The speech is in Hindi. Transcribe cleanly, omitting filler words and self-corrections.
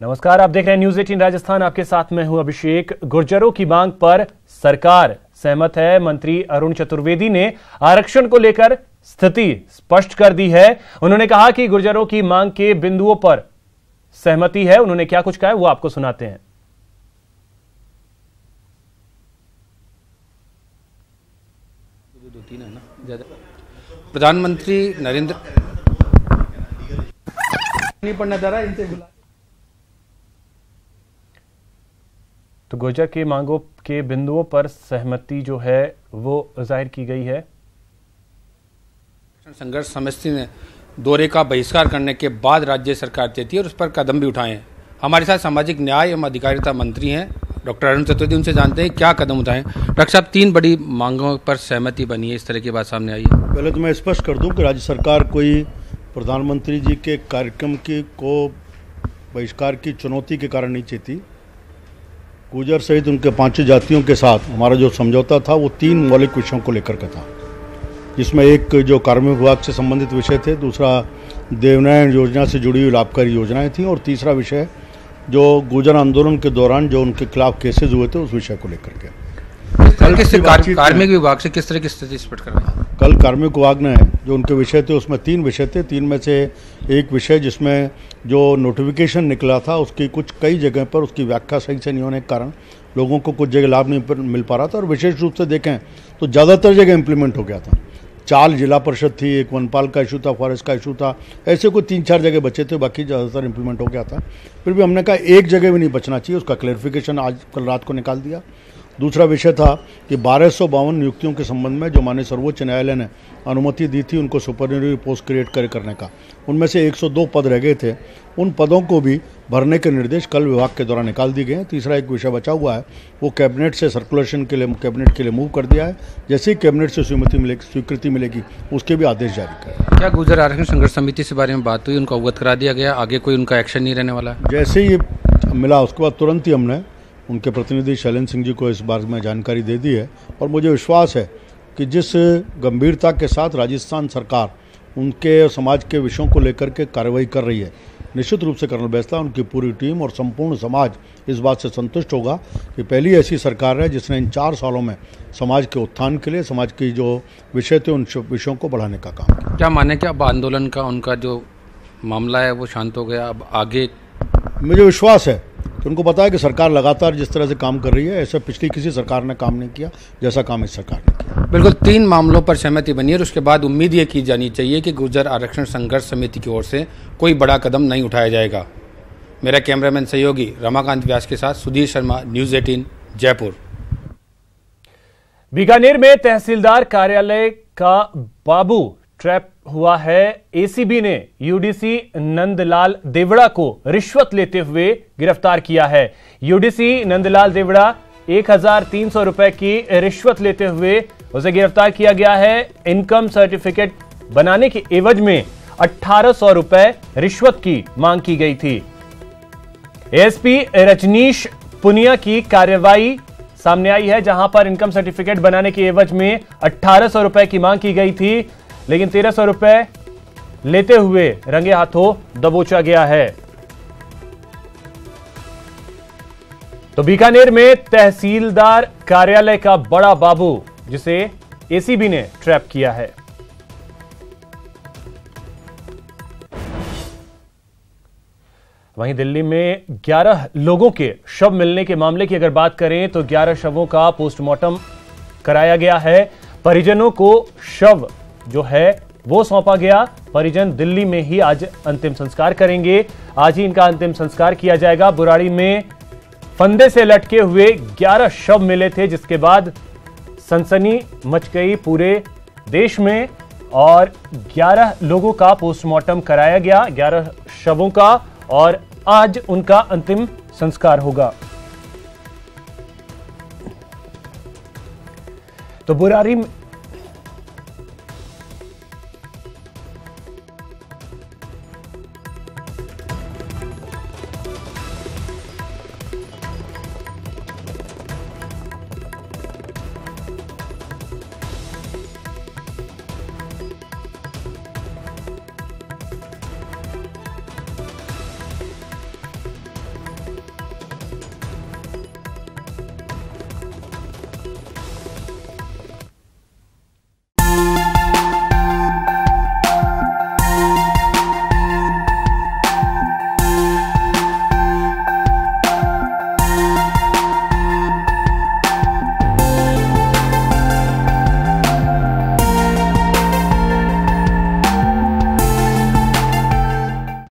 नमस्कार, आप देख रहे हैं न्यूज 18 राजस्थान। आपके साथ मैं हूं अभिषेक। गुर्जरों की मांग पर सरकार सहमत है। मंत्री अरुण चतुर्वेदी ने आरक्षण को लेकर स्थिति स्पष्ट कर दी है। उन्होंने कहा कि गुर्जरों की मांग के बिंदुओं पर सहमति है। उन्होंने क्या कुछ कहा है वो आपको सुनाते हैं। प्रधानमंत्री नरेंद्र नहीं पढ़ना चाह रहा इनसे बुला। तो गुर्जर की मांगों के बिंदुओं पर सहमति जो है वो जाहिर की गई है। संघर्ष समिति ने दौरे का बहिष्कार करने के बाद राज्य सरकार चाहती है और उस पर कदम भी उठाए हैं। हमारे साथ सामाजिक न्याय एवं अधिकारिता मंत्री हैं डॉक्टर अरुण चतुर्वेदी, उनसे जानते हैं क्या कदम उठाएं। डॉक्टर साहब, 3 बड़ी मांगों पर सहमति बनी है, इस तरह की बात सामने आई है। पहले तो मैं स्पष्ट कर दूं कि राज्य सरकार कोई प्रधानमंत्री जी के कार्यक्रम को बहिष्कार की चुनौती के कारण नहीं चाहती। गुर्जर सहित उनके 5 जातियों के साथ हमारा जो समझौता था वो 3 मौलिक विषयों को लेकर का था, जिसमें एक जो कार्मिक विभाग से संबंधित विषय थे, दूसरा देवनारायण योजना से जुड़ी हुई लाभकारी योजनाएं थी, और तीसरा विषय जो गुर्जर आंदोलन के दौरान जो उनके खिलाफ केसेज हुए थे उस विषय को लेकर के। कार्मिक विभाग से किस तरह की स्थिति स्पष्ट कर रहे हैं? कल कार्मिक विभाग ने जो उनके विषय थे उसमें 3 विषय थे। 3 में से एक विषय जिसमें जो नोटिफिकेशन निकला था उसकी कई जगह पर उसकी व्याख्या सही से नहीं होने के कारण लोगों को कुछ जगह लाभ नहीं मिल पा रहा था, और विशेष रूप से देखें तो ज़्यादातर जगह इम्प्लीमेंट हो गया था। 4 जिला परिषद थी, एक वनपाल का इशू था, फॉरेस्ट का इशू था, ऐसे कोई 3-4 जगह बचे थे, बाकी ज़्यादातर इम्प्लीमेंट हो गया था। फिर भी हमने कहा एक जगह भी नहीं बचना चाहिए, उसका क्लैरिफिकेशन आज कल रात को निकाल दिया। दूसरा विषय था कि 1252 नियुक्तियों के संबंध में जो माननीय सर्वोच्च न्यायालय ने अनुमति दी थी उनको सुपरनुरी पोस्ट क्रिएट करने का, उनमें से 102 पद रह गए थे, उन पदों को भी भरने के निर्देश कल विभाग के द्वारा निकाल दिए गए हैं। तीसरा एक विषय बचा हुआ है, वो कैबिनेट से सर्कुलेशन के लिए कैबिनेट के लिए मूव कर दिया है। जैसे ही कैबिनेट से स्वीकृति मिलेगी उसके भी आदेश जारी करें। क्या गुर्जर आरक्षण संघर्ष समिति से बारे में बात हुई, उनको अवगत करा दिया गया, आगे कोई उनका एक्शन नहीं रहने वाला? जैसे ही मिला उसके बाद तुरंत ही हमने उनके प्रतिनिधि शैलेंद्र सिंह जी को इस बारे में जानकारी दे दी है, और मुझे विश्वास है कि जिस गंभीरता के साथ राजस्थान सरकार उनके समाज के विषयों को लेकर के कार्रवाई कर रही है, निश्चित रूप से कर्नल बैसला, उनकी पूरी टीम और संपूर्ण समाज इस बात से संतुष्ट होगा कि पहली ऐसी सरकार है जिसने इन 4 सालों में समाज के उत्थान के लिए समाज की जो विषय थे उन विषयों को बढ़ाने का काम किया। क्या माने कि अब आंदोलन का उनका जो मामला है वो शांत हो गया, अब आगे? मुझे विश्वास है कि उनको पता है कि सरकार लगातार जिस तरह से काम कर रही है ऐसा पिछली किसी सरकार ने काम नहीं किया जैसा काम इस सरकार ने किया। बिल्कुल, 3 मामलों पर सहमति बनी है और उसके बाद उम्मीद ये की जानी चाहिए कि गुर्जर आरक्षण संघर्ष समिति की ओर से कोई बड़ा कदम नहीं उठाया जाएगा। मेरा कैमरामैन सहयोगी रमाकांत व्यास के साथ सुधीर शर्मा, न्यूज 18 जयपुर। बीकानेर में तहसीलदार कार्यालय का बाबू ट्रैप हुआ है। एसीबी ने यूडीसी नंदलाल देवड़ा को रिश्वत लेते हुए गिरफ्तार किया है। यूडीसी नंदलाल देवड़ा 1300 रुपए की रिश्वत लेते हुए उसे गिरफ्तार किया गया है। इनकम सर्टिफिकेट बनाने के एवज में 1800 रुपए रिश्वत की मांग की गई थी। एएसपी रजनीश पुनिया की कार्रवाई सामने आई है, जहां पर इनकम सर्टिफिकेट बनाने के एवज में 1800 रुपए की मांग की गई थी, लेकिन 1300 रुपए लेते हुए रंगे हाथों दबोचा गया है। तो बीकानेर में तहसीलदार कार्यालय का बड़ा बाबू, जिसे एसीबी ने ट्रैप किया है। वहीं दिल्ली में 11 लोगों के शव मिलने के मामले की अगर बात करें तो 11 शवों का पोस्टमार्टम कराया गया है। परिजनों को शव जो है वो सौंपा गया। परिजन दिल्ली में ही आज अंतिम संस्कार करेंगे। आज ही इनका अंतिम संस्कार किया जाएगा। बुराड़ी में फंदे से लटके हुए 11 शव मिले थे, जिसके बाद सनसनी मच गई पूरे देश में और 11 लोगों का पोस्टमार्टम कराया गया, 11 शवों का, और आज उनका अंतिम संस्कार होगा। तो बुराड़ी